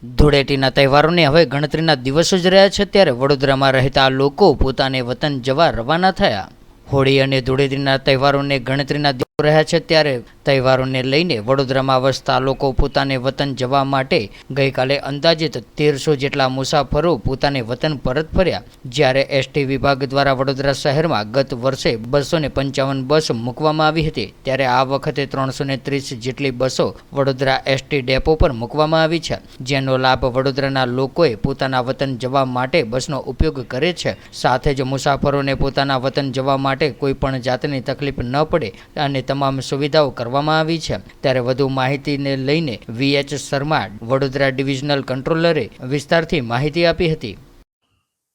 ધૂળેટીના તહેવારોને હવે ગણતરીના દિવસો જ રહ્યા છે, ત્યારે વડોદરામાં રહેતા લોકો પોતાને વતન જવા રવાના થયા. હોળી અને ધૂળેટીના તહેવારોને ગણતરીના દિવસો રહ્યા છે, ત્યારે તહેવારોને લઈને વડોદરામાં વસતા લોકો પોતાને વતન જવા માટે ગઈકાલે અંદાજિત 1300 જેટલા મુસાફરો પોતાને વતન પરત ફર્યા. જ્યારે એસટી વિભાગ દ્વારા વડોદરા શહેરમાં ગત વર્ષે 255 બસ મૂકવામાં આવી હતી, ત્યારે આ વખતે 330 જેટલી બસો વડોદરા એસટી ડેપો પર મૂકવામાં આવી છે, જેનો લાભ વડોદરાના લોકોએ પોતાના વતન જવા માટે બસનો ઉપયોગ કરે છે. સાથે જ મુસાફરોને પોતાના વતન જવા માટે કોઈ પણ જાતની તકલીફ ન પડે અને તમામ સુવિધાઓ કરવામાં આવી છે. ત્યારે વધુ માહિતીને લઈને VH શર્મા વડોદરા ડિવિઝનલ કંટ્રોલરે વિસ્તારથી માહિતી આપી હતી.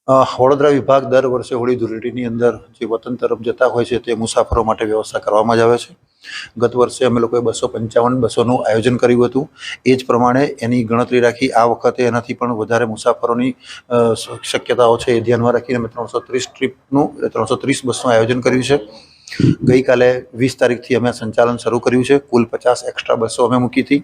વડોદરા વિભાગ દર વર્ષે હોળી ધૂળેટીની અંદર જે વતન તરફ જતા હોય છે તે મુસાફરો માટે વ્યવસ્થા કરવામાં જ આવે છે. ગત વર્ષે અમે લોકોએ 255 બસોનું આયોજન કર્યું હતું. એ જ પ્રમાણે એની ગણતરી રાખી આ વખતે એનાથી પણ વધારે મુસાફરોની શક્યતાઓ છે એ ધ્યાનમાં રાખીને અમે 330 બસનું આયોજન કર્યું છે. ગઈકાલે 20 તારીખથી અમે સંચાલન શરૂ કર્યું છે. કુલ 50 એક્સ્ટ્રા બસો અમે મૂકી હતી,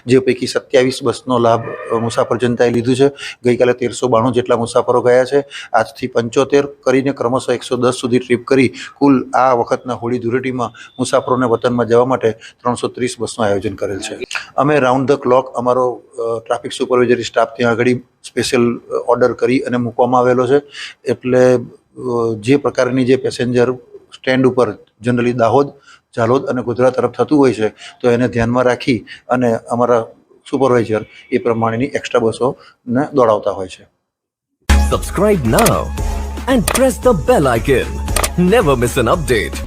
જે પૈકી 27 બસનો લાભ મુસાફર જનતાએ લીધું છે. ગઈકાલે 1392 જેટલા મુસાફરો ગયા છે. આજથી 75 કરીને ક્રમશઃ 110 સુધી ટ્રીપ કરી કુલ આ વખતના હોળી ધૂળેટીમાં મુસાફરોને વતનમાં જવા માટે 330 બસનું આયોજન કરેલ છે. અમે રાઉન્ડ ધ ક્લોક અમારો ટ્રાફિક સુપરવાઇઝરી સ્ટાફ ત્યાં આગળ સ્પેશિયલ ઓર્ડર કરી અને મૂકવામાં આવેલો છે. એટલે જે પ્રકારની જે પેસેન્જર સ્ટેન્ડ ઉપર જનરલી દાહોદ, ઝાલોદ અને ગોધરા તરફ થતું હોય છે, તો એને ધ્યાનમાં રાખી અને અમારા સુપરવાઇઝર એ પ્રમાણેની એક્સ્ટ્રા બસોને દોડાવતા હોય છે. Subscribe now and press the bell icon. Never miss an update.